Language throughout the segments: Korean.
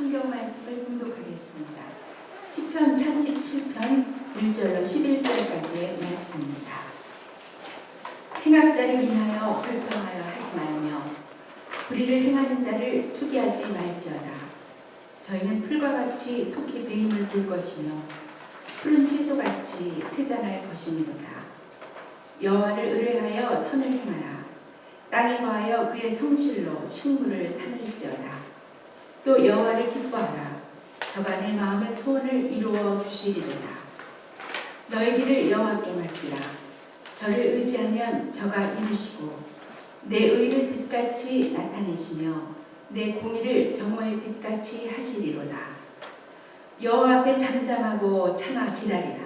성경 말씀을 봉독하겠습니다. 시편 37편 1절로 11절까지의 말씀입니다. 행악자를 인하여 불평하여 하지 말며 불의를 행하는 자를 투기하지 말지어다. 저희는 풀과 같이 속히 배임을 볼 것이며 푸른 채소같이 세잔할 것이니로다. 여호와를 의뢰하여 선을 행하라. 땅에 거하여 그의 성실로 식물을 삼을지어다. 또 여호와를 기뻐하라. 저가 내 마음의 소원을 이루어 주시리로다. 너희 길을 여호와께 맡기라. 저를 의지하면 저가 이루시고 내 의를 빛같이 나타내시며 내 공의를 정오의 빛같이 하시리로다. 여호와 앞에 잠잠하고 참아 기다리라.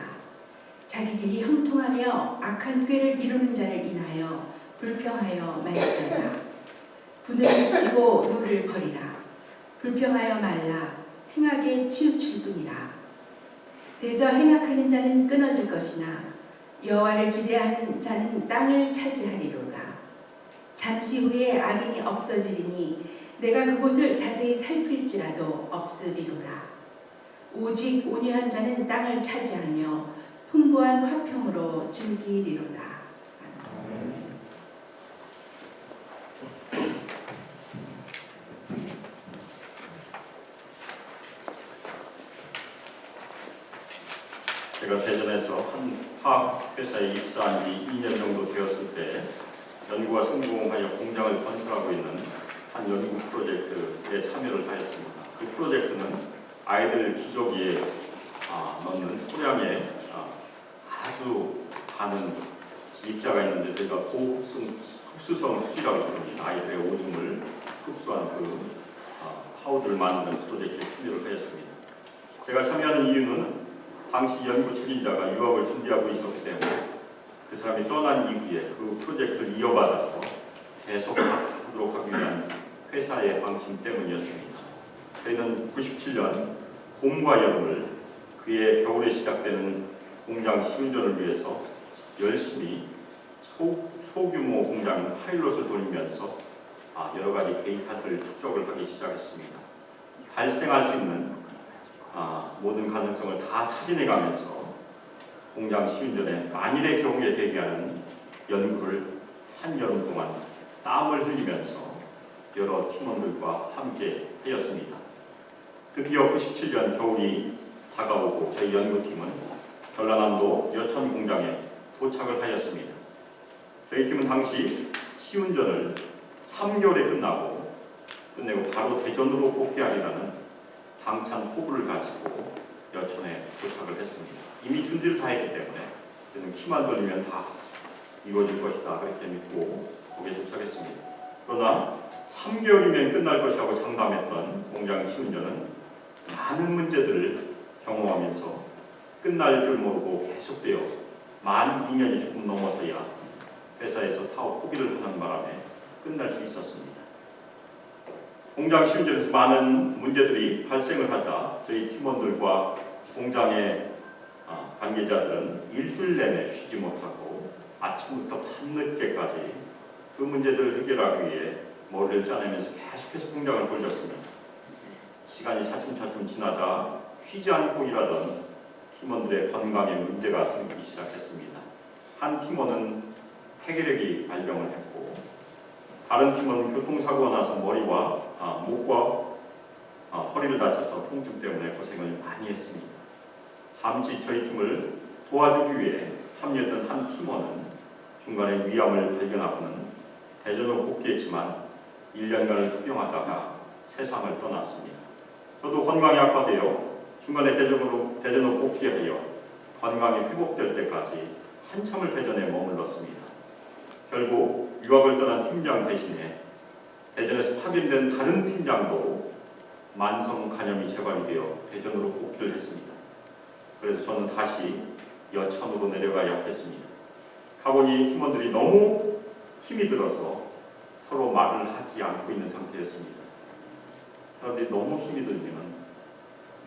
자기 길이 형통하며 악한 꾀를 이루는 자를 인하여 불평하여 말지어다. 분을 그치고 노를 버리라. 불평하여 말라. 행악에 치우칠 뿐이라. 대저 행악하는 자는 끊어질 것이나 여호와를 기대하는 자는 땅을 차지하리로다. 잠시 후에 악인이 없어지리니 내가 그곳을 자세히 살필지라도 없으리로다. 오직 온유한 자는 땅을 차지하며 풍부한 화평으로 즐기리로다. 제가 대전에서 한 화학 회사에 입사한 지 2년 정도 되었을 때 연구가 성공하여 공장을 건설하고 있는 한 연구 프로젝트에 참여를 하였습니다. 그 프로젝트는 아이들 기저귀에 넣는 소량의 아주 많은 입자가 있는데 저희가 흡수성 수지라고 부릅니다. 아이들의 오줌을 흡수한 그 파우더를 만드는 프로젝트에 참여를 하였습니다. 제가 참여하는 이유는 당시 연구 책임자가 유학을 준비하고 있었기 때문에 그 사람이 떠난 이후에 그 프로젝트를 이어받아서 계속하도록 하기 위한 회사의 방침 때문이었습니다. 저희는 97년 봄과 여름을 그해 겨울에 시작되는 공장 시운전을 위해서 열심히 소규모 공장 파일럿을 돌리면서 여러 가지 데이터들을 축적을 하기 시작했습니다. 발생할 수 있는 모든 가능성을 다 타진해가면서 공장 시운전에 만일의 경우에 대비하는 연구를 한여름 동안 땀을 흘리면서 여러 팀원들과 함께 하였습니다. 드디어 97년 겨울이 다가오고 저희 연구팀은 전라남도 여천 공장에 도착을 하였습니다. 저희 팀은 당시 시운전을 3개월에 끝내고 바로 대전으로 복귀하리라는 당찬 포부를 가지고 여천에 도착을 했습니다. 이미 준비를 다 했기 때문에 저는 키만 돌리면 다 이루어질 것이다 그렇게 믿고 거기에 도착했습니다. 그러나 3개월이면 끝날 것이라고 장담했던 공장 시운전은 많은 문제들을 경험하면서 끝날 줄 모르고 계속되어 만 2년이 조금 넘어서야 회사에서 사업 포기를 하는 바람에 끝날 수 있었습니다. 공장 시운전에서 많은 문제들이 발생을 하자 저희 팀원들과 공장의 관계자들은 일주일 내내 쉬지 못하고 아침부터 밤늦게까지 그 문제들을 해결하기 위해 머리를 짜내면서 계속해서 공장을 돌렸습니다. 시간이 차츰차츰 지나자 쉬지 않고 일하던 팀원들의 건강에 문제가 생기기 시작했습니다. 한 팀원은 폐결핵이 발병을 했고 다른 팀원은 교통사고가 나서 머리와 목과 허리를 다쳐서 통증 때문에 고생을 많이 했습니다. 잠시 저희 팀을 도와주기 위해 합류했던 한 팀원은 중간에 위암을 발견하고는 대전으로 복귀했지만 1년간을 투병하다가 세상을 떠났습니다. 저도 건강이 악화되어 중간에 대전으로 복귀하여 건강이 회복될 때까지 한참을 대전에 머물렀습니다. 결국 유학을 떠난 팀장 대신에 대전에서 파견된 다른 팀장도 만성 간염이 재발이 되어 대전으로 복귀를 했습니다. 그래서 저는 다시 여천으로 내려가야 했습니다. 가보니 팀원들이 너무 힘이 들어서 서로 말을 하지 않고 있는 상태였습니다. 사람들이 너무 힘이 들면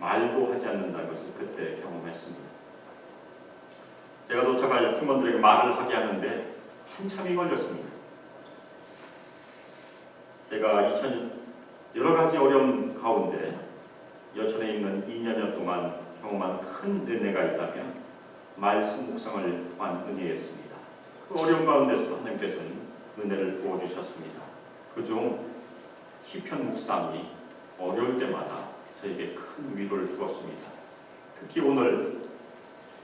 말도 하지 않는다는 것을 그때 경험했습니다. 제가 도착하여 팀원들에게 말을 하게 하는데 한참이 걸렸습니다. 제가 여러 가지 어려움 가운데 여천에 있는 2년여 동안 경험한 큰 은혜가 있다면 말씀 묵상을 통한 은혜였습니다. 그 어려운 가운데서도 하나님께서는 은혜를 부어주셨습니다. 그중 시편 묵상이 어려울 때마다 저에게 큰 위로를 주었습니다. 특히 오늘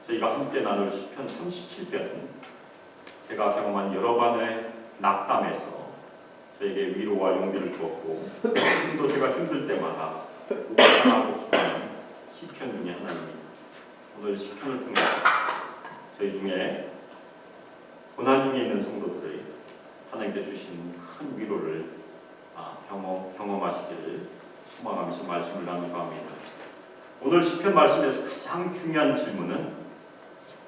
저희가 함께 나눌 시편 37편은 제가 경험한 여러 번의 낙담에서 저에게 위로와 용기를 주었고 지금도 제가 힘들 때마다 묵상하고 기도하는 시편 중에 하나입니다. 오늘 시편을 통해 저희 중에 고난 중에 있는 성도들의 하나님께 주신 큰 위로를 경험하시기를 소망하면서 말씀을 나누고 합니다. 오늘 시편 말씀에서 가장 중요한 질문은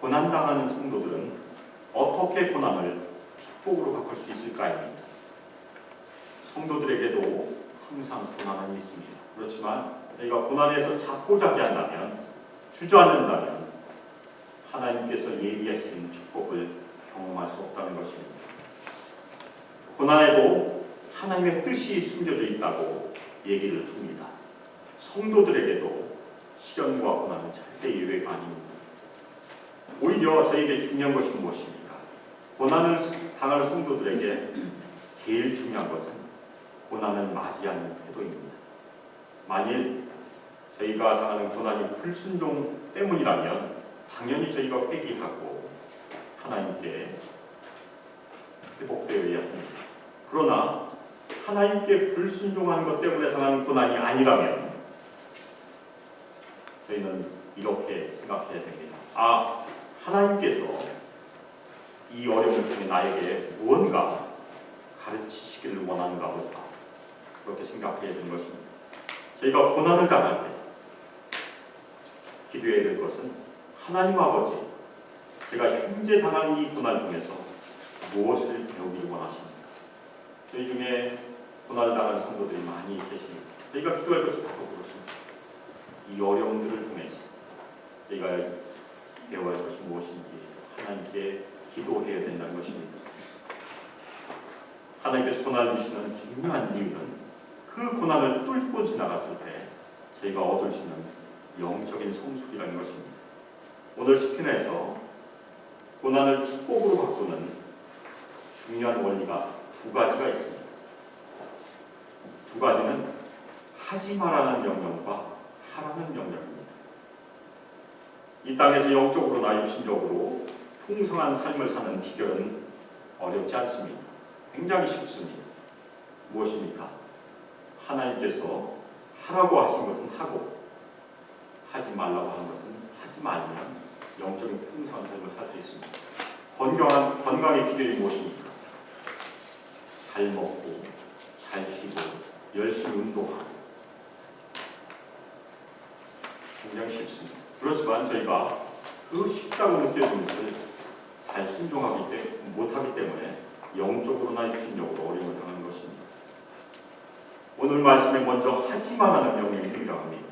고난당하는 성도들은 어떻게 고난을 축복으로 바꿀 수 있을까입니다. 성도들에게도 항상 고난은 있습니다. 그렇지만 저희가 고난에서 자포자기한다면, 주저앉는다면 하나님께서 예비하신 축복을 경험할 수 없다는 것입니다. 고난에도 하나님의 뜻이 숨겨져 있다고 얘기를 합니다. 성도들에게도 시련과 고난은 절대 예외가 아닙니다. 오히려 저에게 중요한 것이 무엇입니까? 고난을 당할 성도들에게 제일 중요한 것은 고난을 맞이하는 태도입니다. 만일 저희가 당하는 고난이 불순종 때문이라면 당연히 저희가 회개하고 하나님께 회복되어야 합니다. 그러나 하나님께 불순종한 것 때문에 당하는 고난이 아니라면 저희는 이렇게 생각해야 됩니다. 하나님께서 이 어려움을 통해 나에게 무언가 가르치시기를 원하는가 보다. 그렇게 생각해야 되는 것입니다. 저희가 고난을 당할 때 기도해야 될 것은 하나님 아버지, 제가 현재 당하는 이 고난을 통해서 무엇을 배우기를 원하십니까? 저희 중에 고난을 당하는 성도들이 많이 계십니다. 저희가 기도할 것이 바로 그렇습니다. 이 어려움들을 통해서 저희가 배워야 할 것이 무엇인지 하나님께 기도해야 된다는 것입니다. 하나님께서 고난을 주시는 중요한 이유는 그 고난을 뚫고 지나갔을 때 저희가 얻을 수 있는 영적인 성숙이라는 것입니다. 오늘 시편에서 고난을 축복으로 바꾸는 중요한 원리가 두 가지가 있습니다. 두 가지는 하지 말라는 명령과 하라는 명령입니다. 이 땅에서 영적으로나 육신적으로 풍성한 삶을 사는 비결은 어렵지 않습니다. 굉장히 쉽습니다. 무엇입니까? 하나님께서 하라고 하신 것은 하고 하지 말라고 하는 것은 하지 말면 영적인 풍성한 삶을 살 수 있습니다. 건강의 비결이 무엇입니까? 잘 먹고 잘 쉬고 열심히 운동하고. 굉장히 쉽습니다. 그렇지만 저희가 그 쉽다고 느껴지는 것을 잘 순종하기 못하기 때문에 영적으로나 육신적으로 어려움을 당하는 것입니다. 오늘 말씀에 먼저 하지 말라는 명령이 등장합니다.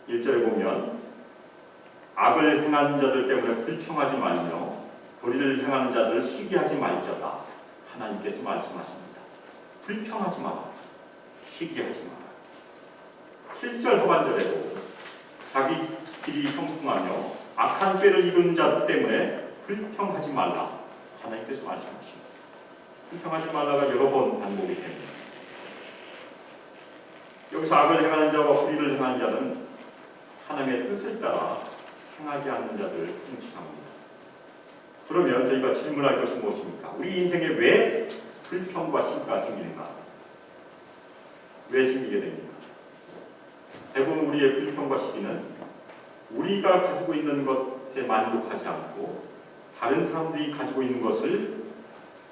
1절에 보면 악을 행하는 자들 때문에 불평하지 말며 불의를 행하는 자들을 시기하지 말자다. 하나님께서 말씀하십니다. 불평하지 마라. 시기하지 마라. 7절 하반절에도 자기 길이 형통하며 악한 죄를 이룬 자 때문에 불평하지 말라. 하나님께서 말씀하십니다. 불평하지 말라가 여러 번 반복이 됩니다. 여기서 악을 행하는 자와 불의를 행하는 자는 하나님의 뜻을 따라 행하지 않는 자들을 통칭합니다. 그러면 저희가 질문할 것이 무엇입니까? 우리 인생에 왜 불평과 시기가 생기는가? 왜 생기게 됩니까? 대부분 우리의 불평과 시기는 우리가 가지고 있는 것에 만족하지 않고 다른 사람들이 가지고 있는 것을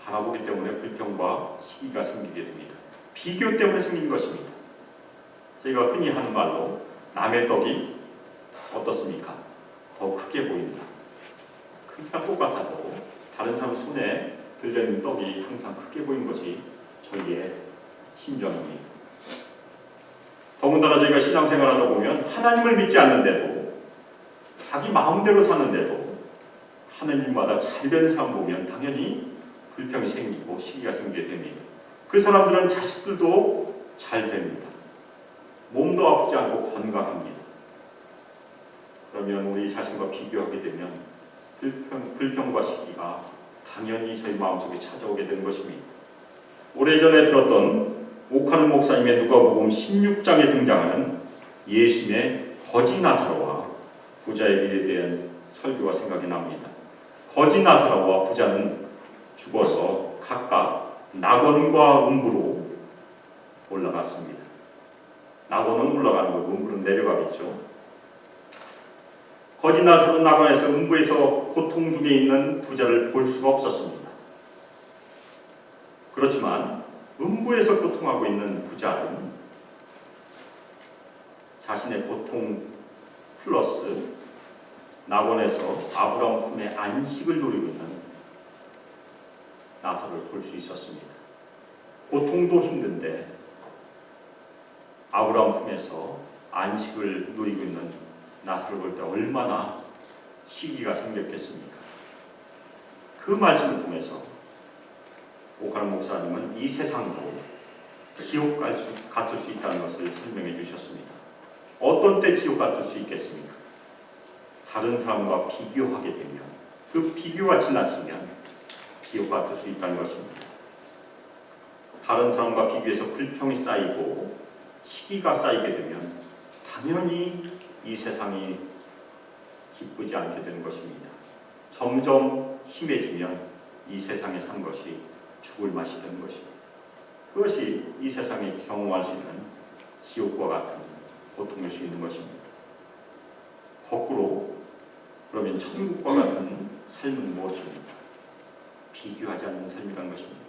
바라보기 때문에 불평과 시기가 생기게 됩니다. 비교 때문에 생긴 것입니다. 저희가 흔히 하는 말로 남의 떡이 어떻습니까? 더 크게 보인다. 크기가 똑같아도 다른 사람 손에 들려있는 떡이 항상 크게 보이는 것이 저희의 심정입니다. 더군다나 저희가 신앙생활하다 보면 하나님을 믿지 않는데도 자기 마음대로 사는데도 하나님마다 잘 되는 사람 보면 당연히 불평이 생기고 시기가 생기게 됩니다. 그 사람들은 자식들도 잘 됩니다. 몸도 아프지 않고 건강합니다. 그러면 우리 자신과 비교하게 되면 불평과 시기가 당연히 저희 마음속에 찾아오게 되는 것입니다. 오래전에 들었던 오카르 목사님의 누가복음 16장에 등장하는 예수님의 거지 나사로와 부자의 비유에 대한 설교가 생각이 납니다. 거지 나사로와 부자는 죽어서 각각 낙원과 음부로 올라갔습니다. 낙원은 올라가는 거고 음부는 내려가겠죠. 거지 나사로는 낙원에서 음부에서 고통 중에 있는 부자를 볼 수가 없었습니다. 그렇지만 음부에서 고통하고 있는 부자는 자신의 고통 플러스 낙원에서 아브라함 품에 안식을 누리고 있는 나사로를 볼 수 있었습니다. 고통도 힘든데 아브라함 품에서 안식을 누리고 있는 나사로를 볼 때 얼마나 시기가 생겼겠습니까? 그 말씀을 통해서 오카르 목사님은 이 세상도 지옥 같을 수 있다는 것을 설명해 주셨습니다. 어떤 때 지옥 같을 수 있겠습니까? 다른 사람과 비교하게 되면, 그 비교가 지나치면 지옥 같을 수 있다는 것입니다. 다른 사람과 비교해서 불평이 쌓이고 시기가 쌓이게 되면 당연히 이 세상이 기쁘지 않게 되는 것입니다. 점점 심해지면 이 세상에 산 것이 죽을 맛이 되는 것입니다. 그것이 이 세상에 경험할 수 있는 지옥과 같은 고통일 수 있는 것입니다. 거꾸로 그러면 천국과 같은 삶은 무엇입니까? 비교하지 않는 삶이라는 것입니다.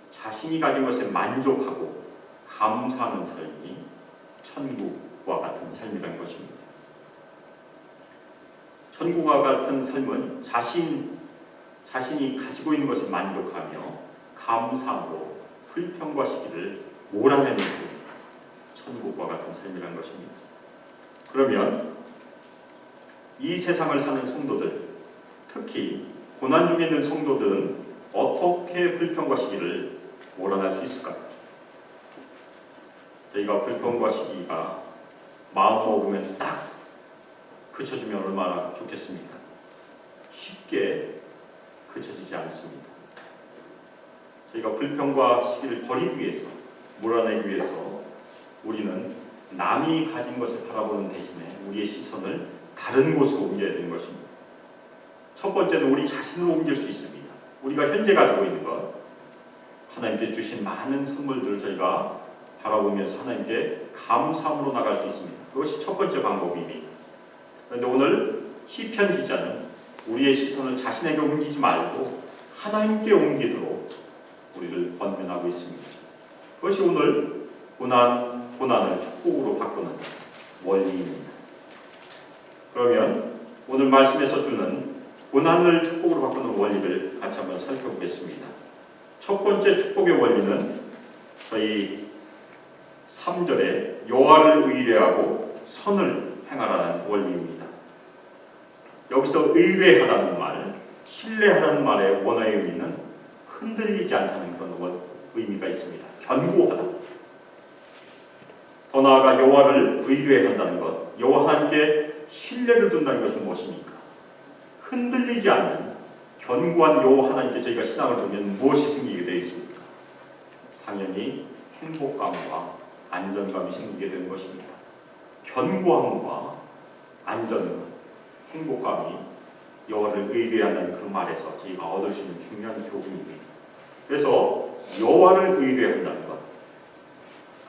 자신이 가진 것에 만족하고 감사하는 삶이 천국과 같은 삶이라는 것입니다. 천국과 같은 삶은 자신이 가지고 있는 것에 만족하며 감사하고 불평과 시기를 몰아내는 삶, 천국과 같은 삶이라는 것입니다. 그러면 이 세상을 사는 성도들, 특히 고난 중에 있는 성도들은 어떻게 불평과 시기를 몰아낼 수 있을까요? 저희가 불평과 시기가 마음 먹으면 딱 그쳐지면 얼마나 좋겠습니까? 쉽게 그쳐지지 않습니다. 저희가 불평과 시기를 버리기 위해서, 몰아내기 위해서 우리는 남이 가진 것을 바라보는 대신에 우리의 시선을 다른 곳으로 옮겨야 되는 것입니다. 첫 번째는 우리 자신을 옮길 수 있습니다. 우리가 현재 가지고 있는 것, 하나님께 주신 많은 선물들을 저희가 바라보면서 하나님께 감사함으로 나갈 수 있습니다. 그것이 첫 번째 방법입니다. 그런데 오늘 시편 기자는 우리의 시선을 자신에게 옮기지 말고 하나님께 옮기도록 우리를 권면하고 있습니다. 그것이 오늘 고난을 축복으로 바꾸는 원리입니다. 그러면 오늘 말씀에서 주는 고난을 축복으로 바꾸는 원리를 같이 한번 살펴보겠습니다. 첫 번째 축복의 원리는 저희 3절에 여호와를 의뢰하고 선을 행하라는 원리입니다. 여기서 의뢰하라는 말, 신뢰하라는 말의 원어의 의미는 흔들리지 않다는 그런 의미가 있습니다. 견고하다. 더 나아가 여호와를 의뢰한다는 것, 여호와 하나님께 신뢰를 둔다는 것은 무엇입니까? 흔들리지 않는 견고한 여호와 하나님께 저희가 신앙을 두면 무엇이 생기게 되어 있습니까? 당연히 행복감과 안정감이 생기게 되는 것입니다. 견고함과 안정감, 행복감이 여호와를 의뢰한다는 그 말에서 저희가 얻을 수 있는 중요한 교훈입니다. 그래서 여호와를 의뢰한다는 것,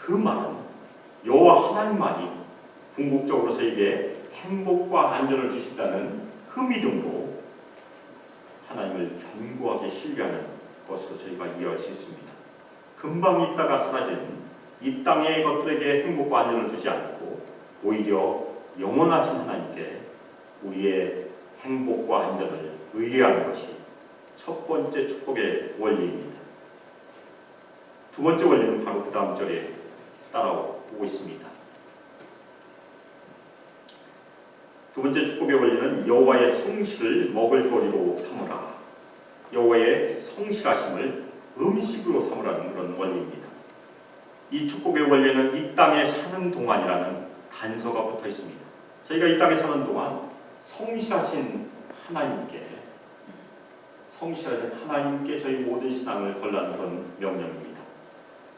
그 말은 여호와 하나님만이 궁극적으로 저에게 행복과 안전을 주신다는 그 믿음으로 하나님을 견고하게 신뢰하는 것으로 저희가 이해할 수 있습니다. 금방 있다가 사라지는 이 땅의 것들에게 행복과 안전을 주지 않고 오히려 영원하신 하나님께 우리의 행복과 안전을 의뢰하는 것이 첫 번째 축복의 원리입니다. 두 번째 원리는 바로 그 다음 절에 따라오고 있습니다. 두 번째 축복의 원리는 여호와의 성실을 먹을거리로 삼으라. 여호와의 성실하심을 음식으로 삼으라는 그런 원리입니다. 이 축복의 원리는 이 땅에 사는 동안이라는 단서가 붙어 있습니다. 저희가 이 땅에 사는 동안 성실하신 하나님께 저희 모든 신앙을 걸라는 그런 명령입니다.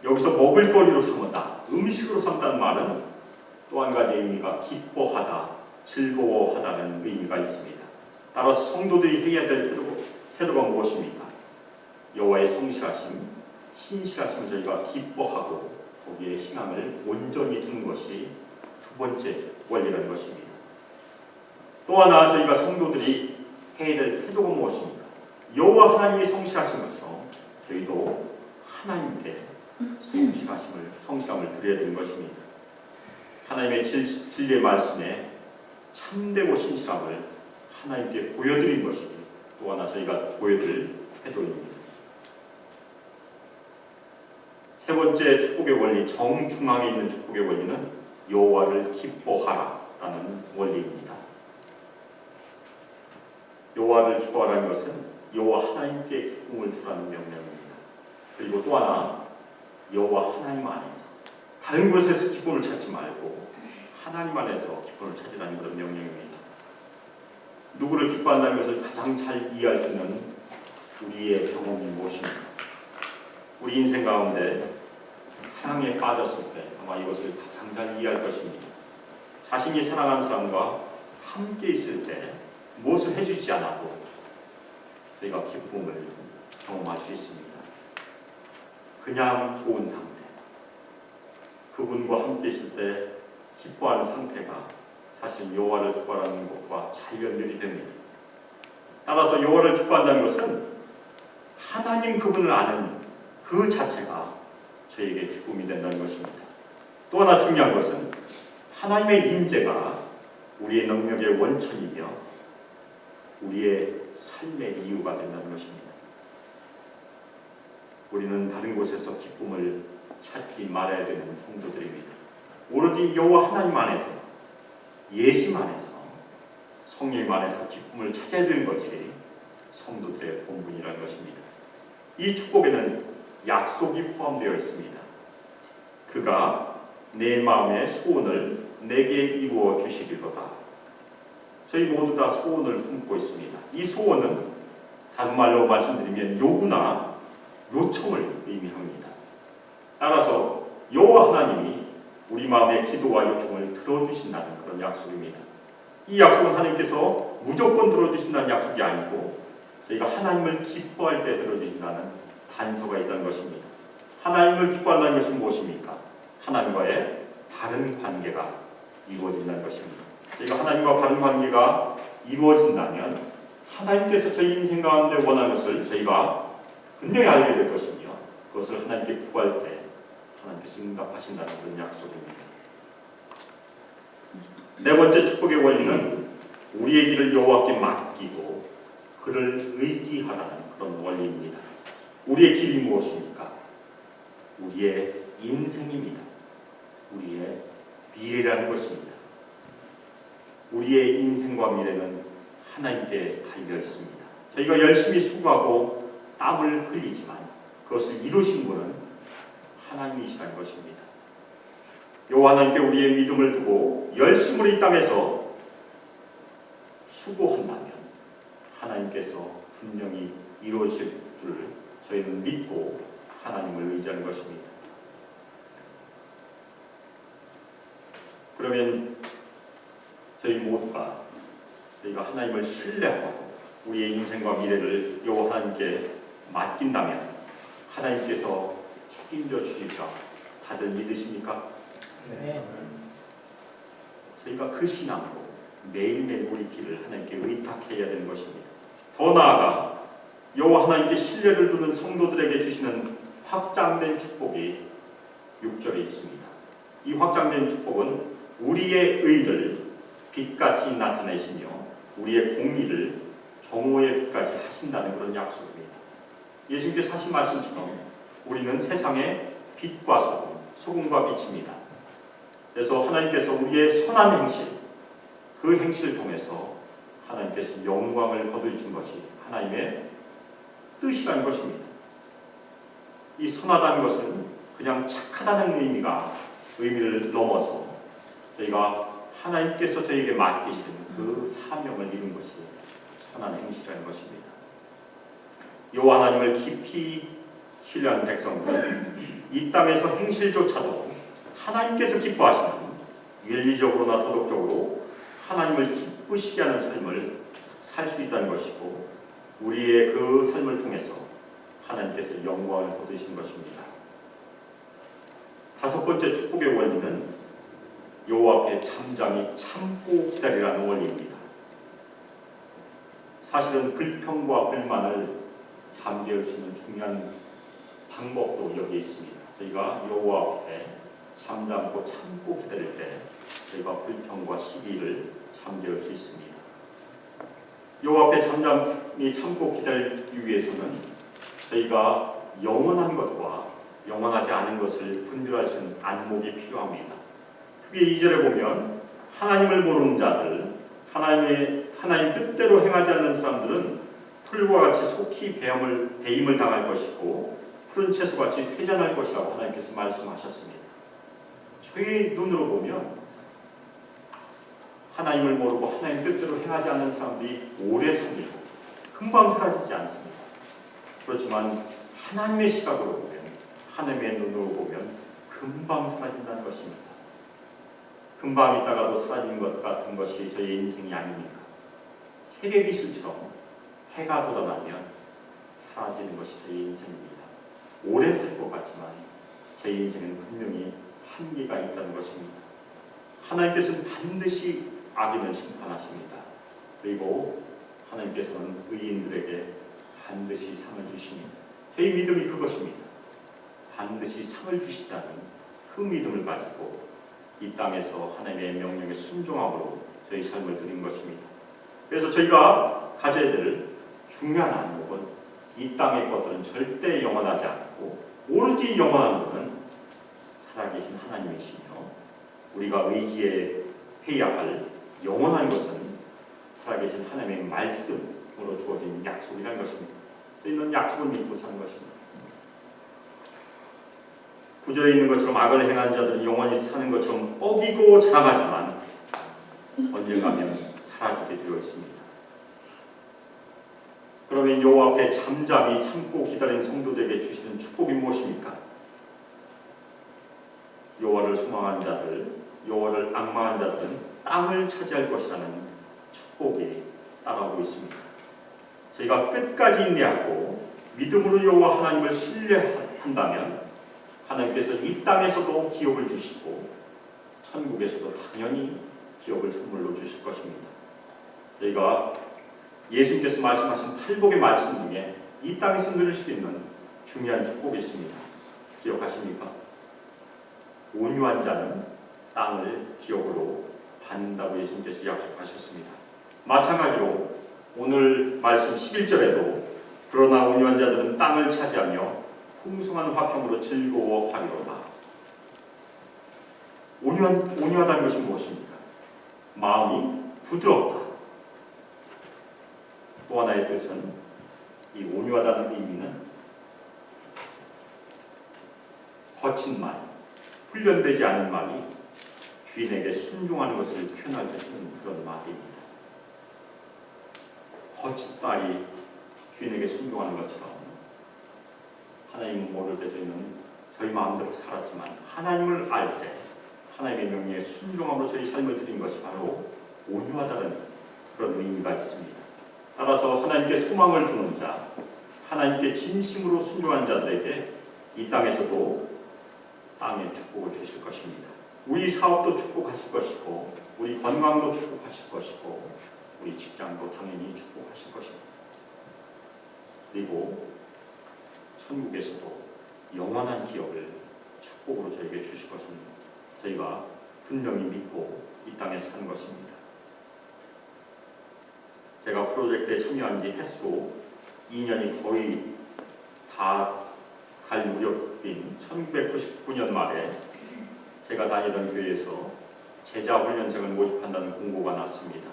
여기서 먹을거리로 삼았다, 음식으로 삼다는 말은 또 한 가지 의미가 기뻐하다, 즐거워하다는 의미가 있습니다. 따라서 성도들이 해야 될 태도가 무엇입니까? 여호와의 성실하심, 신실하심을 저희가 기뻐하고 거기에 신앙을 온전히 두는 것이 두 번째 원리라는 것입니다. 또 하나 저희가 성도들이 해야 될 태도가 무엇입니까? 여호와 하나님이 성실하신 것처럼 저희도 하나님께 성실함을 드려야 되는 것입니다. 하나님의 진리의 말씀에 참되고 신실함을 하나님께 보여드린 것이 또 하나 저희가 보여드릴 태도입니다. 세 번째 축복의 원리, 정중앙에 있는 축복의 원리는 여호와를 기뻐하라라는 원리입니다. 여호와를 기뻐하라는 것은 여호와 하나님께 기쁨을 두라는 명령입니다. 그리고 또 하나, 여호와 하나님 안에서 다른 곳에서 기쁨을 찾지 말고 하나님 안에서 기쁨을 찾으라는 그런 명령입니다. 누구를 기뻐한다는 것을 가장 잘 이해할 수 있는 우리의 경험이 무엇입니까? 우리 인생 가운데 사랑에 빠졌을 때 아마 이것을 가장 잘 이해할 것입니다. 자신이 사랑하는 사람과 함께 있을 때 무엇을 해주지 않아도 저희가 기쁨을 경험할 수 있습니다. 그냥 좋은 상태, 그분과 함께 있을 때 기뻐하는 상태가 사실 여호와를 기뻐하는 것과 잘 연결이 됩니다. 따라서 여호와를 기뻐한다는 것은 하나님 그분을 아는 그 자체가 저에게 기쁨이 된다는 것입니다. 또 하나 중요한 것은 하나님의 임재가 우리의 능력의 원천이며 우리의 삶의 이유가 된다는 것입니다. 우리는 다른 곳에서 기쁨을 찾지 말아야 되는 성도들입니다. 오로지 여호와 하나님 안에서, 예심 안에서, 성령 안에서 기쁨을 찾아야 되는 것이 성도들의 본분이라는 것입니다. 이 축복에는 약속이 포함되어 있습니다. 그가 내 마음의 소원을 내게 이루어 주시리로다. 저희 모두 다 소원을 품고 있습니다. 이 소원은 다른 말로 말씀드리면 요구나 요청을 의미합니다. 따라서 여호와 하나님이 우리 마음의 기도와 요청을 들어주신다는 그런 약속입니다. 이 약속은 하나님께서 무조건 들어주신다는 약속이 아니고 저희가 하나님을 기뻐할 때 들어주신다는 단서가 있다는 것입니다. 하나님을 기뻐한다는 것은 무엇입니까? 하나님과의 바른 관계가 이루어진다는 것입니다. 저희가 하나님과 바른 관계가 이루어진다면 하나님께서 저희 인생 가운데 원하는 것을 저희가 분명히 알게 될 것이며 그것을 하나님께 구할 때 하나님께서 응답하신다는 그런 약속입니다. 네 번째 축복의 원리는 우리의 길을 여호와께 맡기고 그를 의지하라는 그런 원리입니다. 우리의 길이 무엇입니까? 우리의 인생입니다. 우리의 미래라는 것입니다. 우리의 인생과 미래는 하나님께 달려 있습니다. 저희가 열심히 수고하고 땀을 흘리지만 그것을 이루신 분은 하나님이시라는 것입니다. 여호와 하나님께 우리의 믿음을 두고 열심으로 이 땅에서 수고한다면 하나님께서 분명히 이루어질 줄 저희는 믿고 하나님을 의지하는 것입니다. 그러면 저희 모두가 저희가 하나님을 신뢰하고 우리의 인생과 미래를 여호와 하나님께 맡긴다면 하나님께서 책임져 주시리라 다들 믿으십니까? 네. 저희가 그 신앙으로 매일매일 우리 길을 하나님께 의탁해야 되는 것입니다. 더 나아가 여호와 하나님께 신뢰를 두는 성도들에게 주시는 확장된 축복이 6절에 있습니다. 이 확장된 축복은 우리의 의를 빛같이 나타내시며 우리의 공의를 정오의 빛까지 하신다는 그런 약속입니다. 예수님께서 하신 말씀처럼 우리는 세상의 빛과 소금과 빛입니다. 그래서 하나님께서 우리의 선한 행실, 그 행실을 통해서 하나님께서 영광을 거두신 것이 하나님의 뜻이라는 것입니다. 이 선하다는 것은 그냥 착하다는 의미를 넘어서 저희가 하나님께서 저에게 맡기신 그 사명을 이룬 것이 선한 행실이라는 것입니다. 여호와 하나님을 깊이 신뢰하는 백성들은 이 땅에서 행실조차도 하나님께서 기뻐하시는 윤리적으로나 도덕적으로 하나님을 기쁘시게 하는 삶을 살 수 있다는 것이고, 우리의 그 삶을 통해서 하나님께서 영광을 거두신 것입니다. 다섯 번째 축복의 원리는 여호와 앞에 잠잠히 참고 기다리라는 원리입니다. 사실은 불평과 불만을 잠재울 수 있는 중요한 방법도 여기에 있습니다. 저희가 여호와 앞에 잠잠고 참고 기다릴 때 저희가 불평과 시기를 잠재울 수 있습니다. 여호와 앞에 잠잠히 참고 기다리기 위해서는 저희가 영원한 것과 영원하지 않은 것을 분별할 수 있는 안목이 필요합니다. 특히 2절에 보면 하나님을 모르는 자들, 하나님 뜻대로 행하지 않는 사람들은 풀과 같이 속히 배임을 당할 것이고 푸른 채소같이 쇠잔할 것이라고 하나님께서 말씀하셨습니다. 저희 눈으로 보면 하나님을 모르고 하나님 뜻대로 행하지 않는 사람들이 오래 살고 금방 사라지지 않습니다. 그렇지만 하나님의 시각으로 보면, 하나님의 눈으로 보면 금방 사라진다는 것입니다. 금방 있다가도 사라지는 것 같은 것이 저희 인생이 아닙니까? 새벽 이슬처럼 해가 돋아나면 사라지는 것이 저희 인생입니다. 오래 살 것 같지만 저희 인생은 분명히 한계가 있다는 것입니다. 하나님께서는 반드시 악인을 심판하십니다. 그리고 하나님께서는 의인들에게 반드시 상을 주십니다. 저희 믿음이 그것입니다. 반드시 상을 주시다는 그 믿음을 가지고 이 땅에서 하나님의 명령에 순종함으로 저희 삶을 드린 것입니다. 그래서 저희가 가져야 될 중요한 안목은 이 땅의 것들은 절대 영원하지 않고 오로지 영원한 것은 살아계신 하나님이시며, 우리가 의지해야 할 영원한 것은 살아계신 하나님의 말씀으로 주어진 약속이라는 것입니다. 저희는 약속을 믿고 사는 것입니다. 9절에 있는 것처럼 악을 행한 자들은 영원히 사는 것처럼 어기고 자랑하지만 언젠가면 사라지게 되어 있습니다. 그러면 여호와 앞에 잠잠히 참고 기다린 성도들에게 주시는 축복이 무엇입니까? 여호와를 소망한 자들, 여호와를 앙망한 자들은 땅을 차지할 것이라는 축복이 따라오고 있습니다. 저희가 끝까지 인내하고 믿음으로 여호와 하나님을 신뢰한다면 하나님께서 이 땅에서도 기업을 주시고 천국에서도 당연히 기업을 선물로 주실 것입니다. 저희가 예수님께서 말씀하신 팔복의 말씀 중에 이 땅에서 누릴 수 있는 중요한 축복이 있습니다. 기억하십니까? 온유한 자는 땅을 기업으로 받는다고 예수님께서 약속하셨습니다. 마찬가지로 오늘 말씀 11절에도 그러나 온유한 자들은 땅을 차지하며 풍성한 화평으로 즐거워하리로다. 온유하다는 것이 무엇입니까? 마음이 부드럽다. 또 하나의 뜻은, 이 온유하다는 의미는 거친 말, 훈련되지 않은 말이 주인에게 순종하는 것을 표현할 때 쓰는 그런 말입니다. 거친 말이 주인에게 순종하는 것처럼 하나님을 모를 때 저희는 저희 마음대로 살았지만 하나님을 알 때 하나님의 명령에 순종함으로 저희 삶을 드린 것이 바로 온유하다는 그런 의미가 있습니다. 따라서 하나님께 소망을 두는 자, 하나님께 진심으로 순종하는 자들에게 이 땅에서도 땅의 축복을 주실 것입니다. 우리 사업도 축복하실 것이고, 우리 건강도 축복하실 것이고, 우리 직장도 당연히 축복하실 것입니다. 그리고 천국에서도 영원한 기업을 축복으로 저에게 주실 것입니다. 저희가 분명히 믿고 이 땅에 사는 것입니다. 제가 프로젝트에 참여한 지 횟수 2년이 거의 다 갈 무렵인 1999년 말에 제가 다니던 교회에서 제자훈련생을 모집한다는 공고가 났습니다.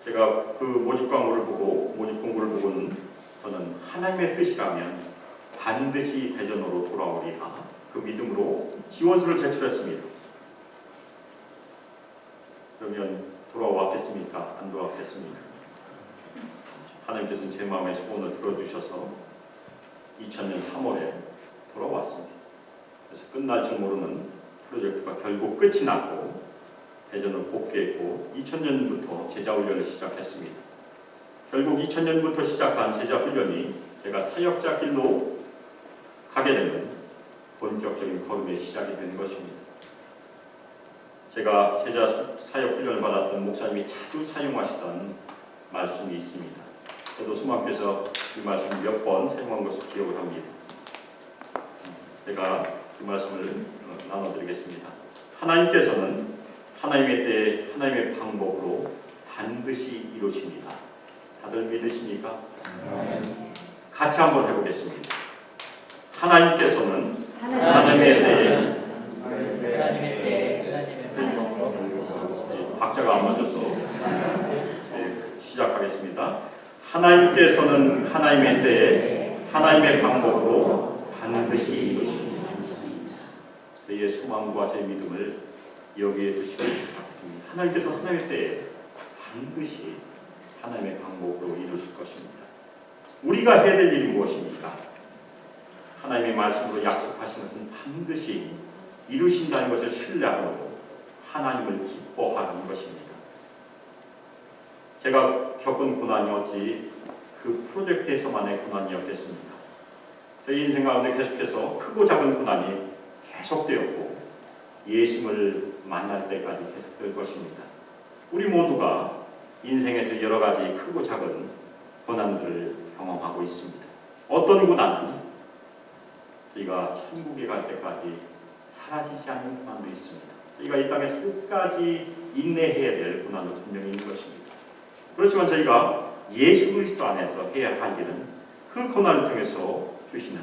제가 그 모집 공고를 보고는 저는 하나님의 뜻이라면 반드시 대전으로 돌아오리라, 그 믿음으로 지원서를 제출했습니다. 그러면 돌아왔겠습니까? 안 돌아왔겠습니까? 하나님께서는 제 마음의 소원을 들어주셔서 2000년 3월에 돌아왔습니다. 그래서 끝날 줄 모르는 프로젝트가 결국 끝이 났고 대전을 복귀했고 2000년부터 제자훈련을 시작했습니다. 결국 2000년부터 시작한 제자훈련이 제가 사역자 길로 가게 되는 본격적인 걸음의 시작이 된 것입니다. 제가 제자 사역 훈련을 받았던 목사님이 자주 사용하시던 말씀이 있습니다. 저도 수만교에서 이 말씀을 몇 번 사용한 것을 기억을 합니다. 제가 그 말씀을 나눠드리겠습니다. 하나님께서는 하나님의 때에 하나님의 방법으로 반드시 이루십니다. 다들 믿으십니까? 같이 한번 해보겠습니다. 하나님께서는 하나님의 때에 박자가 안 맞아서 시작하겠습니다. 하나님께서는 하나님의 때에 하나님의 방법으로 반드시 이루십니다. 저희의 소망과 저희 믿음을 여기에 두시기 바랍니다. 하나님께서 하나님의 때에 반드시 하나님의 방법으로 이루실 것입니다. 우리가 해야 될 일이 무엇입니까? 하나님의 말씀으로 약속하신 것은 반드시 이루신다는 것을 신뢰하고 하나님을 기뻐하는 것입니다. 제가 겪은 고난이 어찌 그 프로젝트에서만의 고난이었겠습니까? 저희 인생 가운데 계속해서 크고 작은 고난이 계속되었고 예수님을 만날 때까지 계속될 것입니다. 우리 모두가 인생에서 여러 가지 크고 작은 고난들을 경험하고 있습니다. 어떤 고난은 저희가 천국에 갈 때까지 사라지지 않는 고난도 있습니다. 저희가 이 땅에서 끝까지 인내해야 될 고난도 분명히 있는 것입니다. 그렇지만 저희가 예수 그리스도 안에서 해야 할 일은 그 고난을 통해서 주시는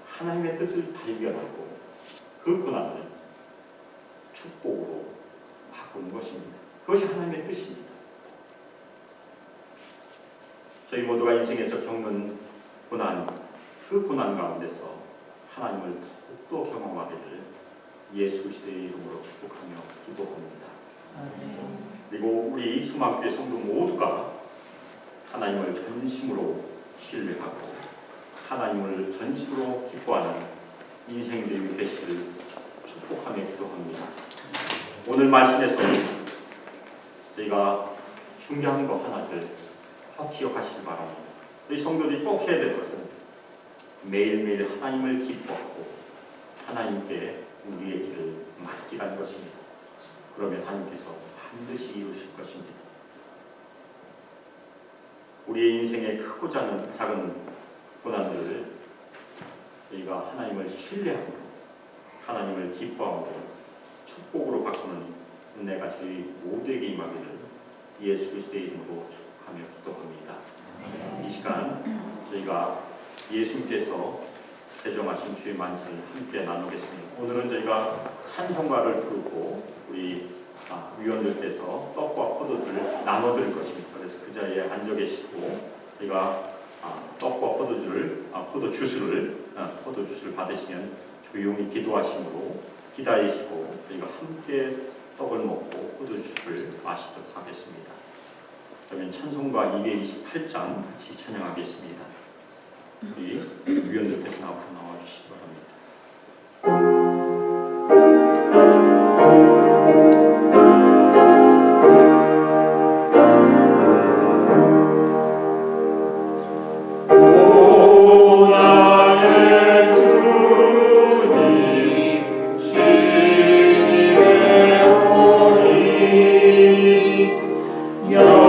하나님의 뜻을 발견하고 그 고난을 축복으로 바꾸는 것입니다. 그것이 하나님의 뜻입니다. 저희 모두가 인생에서 겪는 고난, 그 고난 가운데서 하나님을 더욱더 경험하기를 예수 그리스도의 이름으로 축복하며 기도합니다. 그리고 우리 수막교회 성도 모두가 하나님을 전심으로 신뢰하고 하나님을 전심으로 기뻐하는 인생들이 되시기를 축복하며 기도합니다. 오늘 말씀에서 저희가 중요한 거 하나를 꼭 기억하시기 바랍니다. 우리 성도들이 꼭 해야 될 것은 매일매일 하나님을 기뻐하고 하나님께 우리의 길을 맡기라는 것입니다. 그러면 하나님께서 반드시 이루실 것입니다. 우리의 인생의 크고 작은 고난들을 저희가 하나님을 신뢰하고 하나님을 기뻐하고 축복으로 바꾸는 은혜가 저희 모두에게 임하기를 예수 그리스도의 이름으로 축복하며 기도합니다. 이 시간 저희가 예수님께서 제정하신 주의 만찬을 함께 나누겠습니다. 오늘은 저희가 찬송가를 부르고 우리 위원들께서 떡과 포도주를 나눠드릴 것입니다. 그래서 그 자리에 앉아 계시고 저희가 떡과 포도주스를 받으시면 조용히 기도하심으로 기다리시고 저희가 함께 떡을 먹고 포도주를 마시도록 하겠습니다. 그러면 찬송가 228장 같이 찬양하겠습니다. 우리 위원들께서 앞으로 나와주시기 바랍니다. Yeah.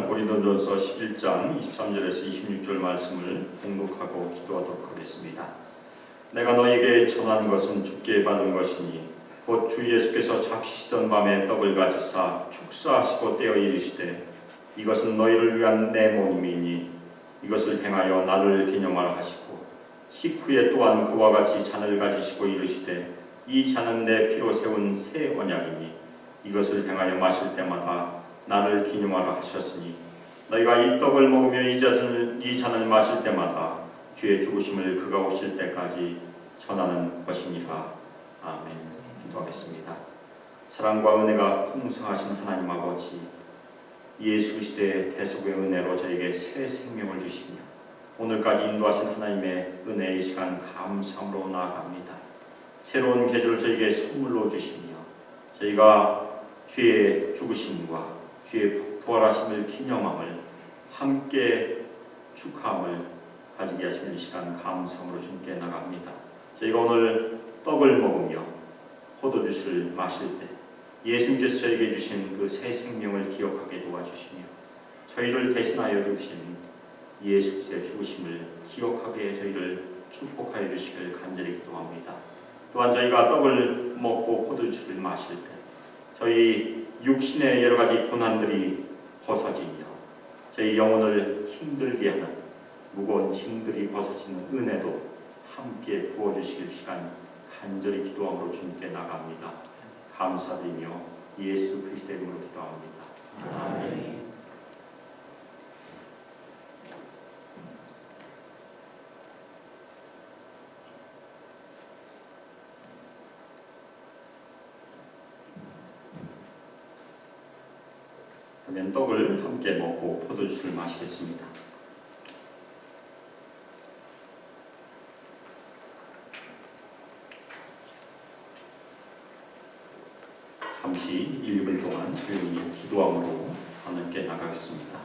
고린도전서 11장 23절에서 26절 말씀을 봉독하고 기도하도록 하겠습니다. 내가 너에게 전한 것은 주께 받은 것이니 곧 주 예수께서 잡히시던 밤에 떡을 가지사 축사하시고 떼어 이르시되 이것은 너희를 위한 내 몸이니 이것을 행하여 나를 기념하라 하시고 식후에 또한 그와 같이 잔을 가지시고 이르시되 이 잔은 내 피로 세운 새 언약이니 이것을 행하여 마실 때마다 나를 기념하라 하셨으니 너희가 이 떡을 먹으며 이 잔을 마실 때마다 주의 죽으심을 그가 오실 때까지 전하는 것이니라. 아멘. 기도하겠습니다. 사랑과 은혜가 풍성하신 하나님 아버지, 예수 그리스도의 대속의 은혜로 저에게 새 생명을 주시며 오늘까지 인도하신 하나님의 은혜의 시간 감사함으로 나아갑니다. 새로운 계절을 저에게 선물로 주시며 저희가 주의 죽으심과 주의 부활하심을 기념함을 함께 축하함을 가지게 하시는 시간 감사함으로 주님께 나갑니다. 저희가 오늘 떡을 먹으며 포도주스를 마실 때 예수님께서 저에게 주신 그 새 생명을 기억하게 도와주시며 저희를 대신하여 주신 예수 그리스도의 죽으심을 기억하게 저희를 축복하여 주시길 간절히 기도합니다. 또한 저희가 떡을 먹고 포도주스를 마실 때 저희 육신의 여러 가지 고난들이 벗어지며 저희 영혼을 힘들게 하는 무거운 짐들이 벗어지는 은혜도 함께 부어주시길 시간 간절히 기도함으로 주님께 나갑니다. 감사드리며 예수 그리스도의 이름으로 기도합니다. 아멘. 그러면 떡을 함께 먹고 포도주를 마시겠습니다. 잠시 1분 동안 조용히 기도함으로 하나님께 나가겠습니다.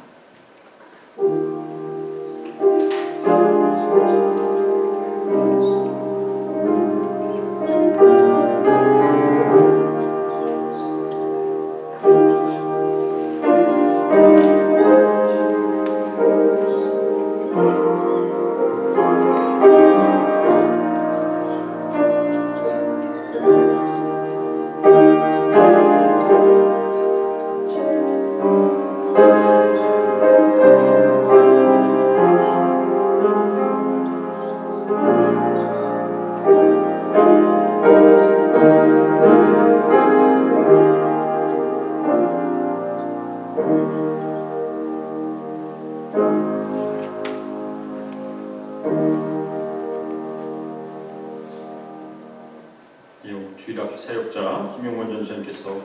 주일학 사역자 김용건 전수님께서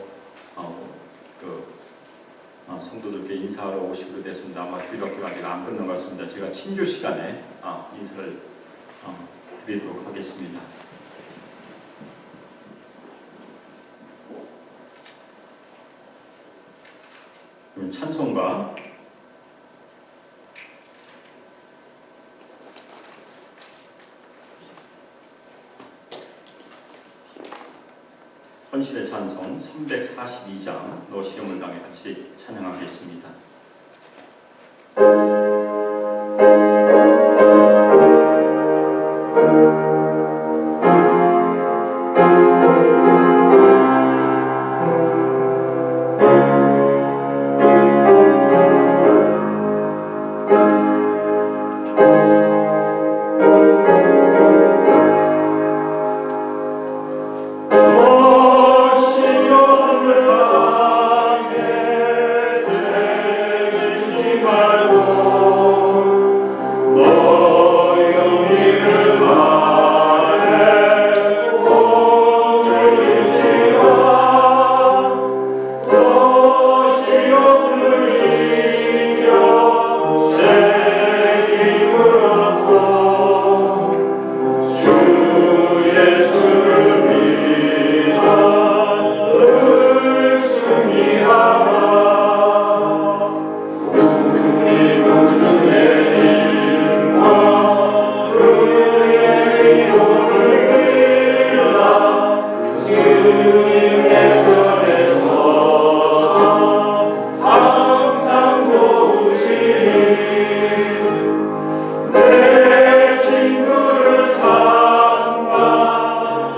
성도들께 인사하러 오시기로 됐습니다. 아마 주일학교가 아직 안 끝난 것 같습니다. 제가 친교 시간에 인사를 드리도록 하겠습니다. 그럼 찬송가 헌신의 찬송 342장 너 시험을 당해 같이 찬양하겠습니다. 친구를 삼가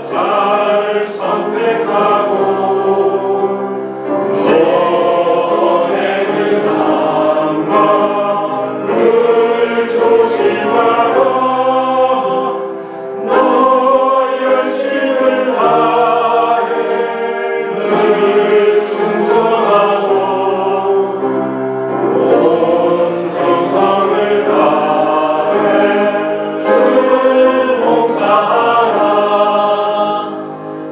잘 선택하고 너의 삼가 늘 조심하라. 너 열심을 다해 늘 충성하고 온 정성을 다해 주 봉사하라.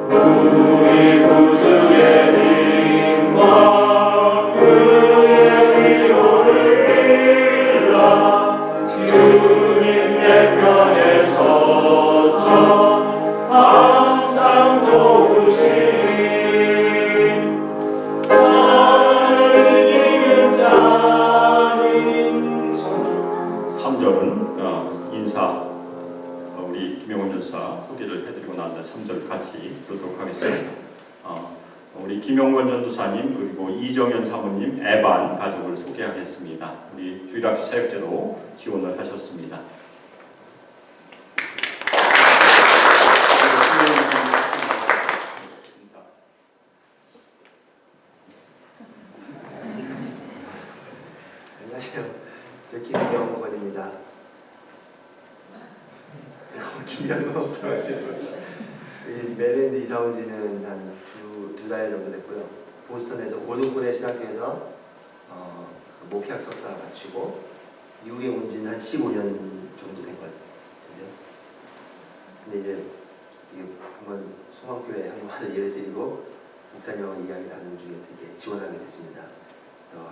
우리 구주의 힘과 그의 위로를 빌라. 주님 내 편에 서서 항상 도우시니 날 이기는 자는 3절은 인사 우리 김영원 전사 소개를 해드리고 난 다음 3절 같이 부르도록 하겠습니다. 우리 김영원 전도사님 그리고 이정현 사모님 애반 가족을 소개하겠습니다. 우리 주일학교 사역제로 지원을 하셨습니다. 안녕하세요. 저 김영권입니다. 제가 준비한 건 없어가지고 이 메릴랜드 이사 온 지는 한 두 달 정도 됐고요. 보스턴에서 골든콜의 신학교에서 목회학 석사를 마치고 미국에 온 지는 한 15년 정도 된 것 같은데요. 근데 이제 한번 소망교회 한번 와서 예를 드리고 목사님하고 이야기 나누는 중에 되게 지원하게 됐습니다.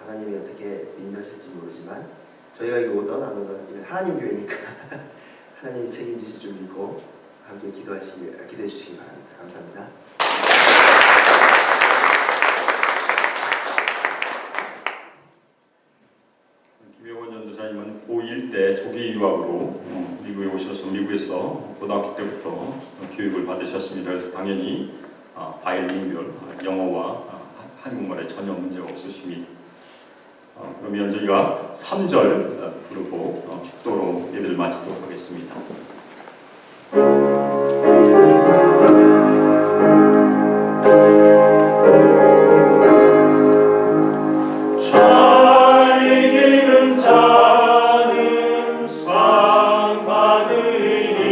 하나님이 어떻게 인도하실지 모르지만 저희가 여기 오던 안 오던 하나님 교회니까 하나님이 책임지실 줄 믿고 함께 기도해 주시기 바랍니다. 감사합니다. 김영원 전도사님은 고1 때 조기 유학으로 미국에 오셔서 미국에서 고등학교 때부터 교육을 받으셨습니다. 그래서 당연히 바이링구얼 영어와 한국말에 전혀 문제가 없으십니다. 그러면 저희가 3절 부르고 축도로 예배를 마치도록 하겠습니다. 잘 이기는 자는 상 받으리니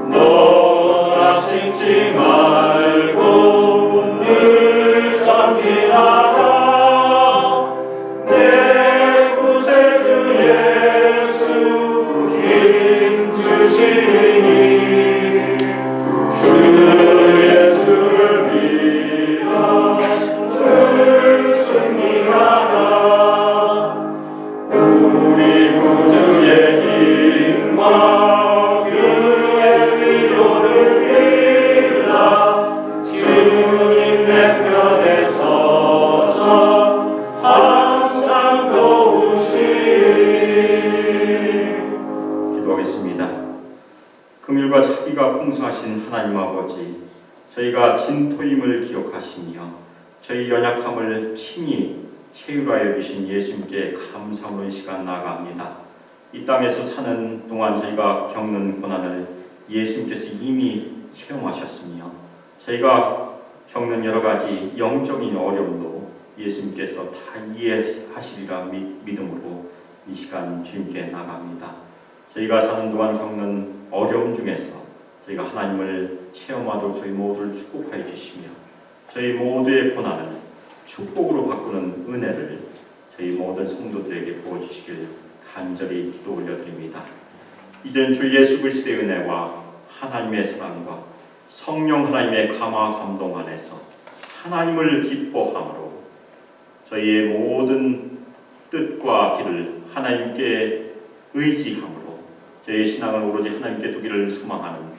너나 신지 말고 늘 전진하라. 내 구세주 예수 힘 주시리니 주 예수를 믿어 늘 승리하라. 우리 구주의 힘과 그의 위로를 빌라. 주님 내 편에 서서 항상 도우시리. 기도하겠습니다. 긍휼과 자비가 풍성하신 하나님 아버지, 저희가 진토임을 기억하시며 저희 연약함을 친히 체휼하여 주신 예수님께 감사하는 시간 나아갑니다. 이 땅에서 사는 동안 저희가 겪는 고난을 예수님께서 이미 체험하셨으며 저희가 겪는 여러 가지 영적인 어려움도 예수님께서 다 이해하시리라 믿음으로 이 시간 주님께 나갑니다. 저희가 사는 동안 겪는 어려움 중에서 저희가 하나님을 체험하도록 저희 모두를 축복하여 주시며 저희 모두의 고난을 축복으로 바꾸는 은혜를 저희 모든 성도들에게 부어주시길 간절히 기도 올려드립니다. 이젠 주 예수 그리스도의 은혜와 하나님의 사랑과 성령 하나님의 감화 감동 안에서 하나님을 기뻐함으로 저희의 모든 뜻과 길을 하나님께 의지함으로 저희의 신앙을 오로지 하나님께 두기를 소망하는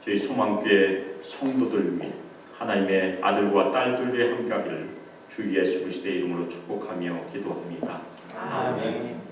저희 소망교회 성도들 위해 하나님의 아들과 딸들 위해 함께하기를 주 예수 그리스도의 이름으로 축복하며 기도합니다. 아멘.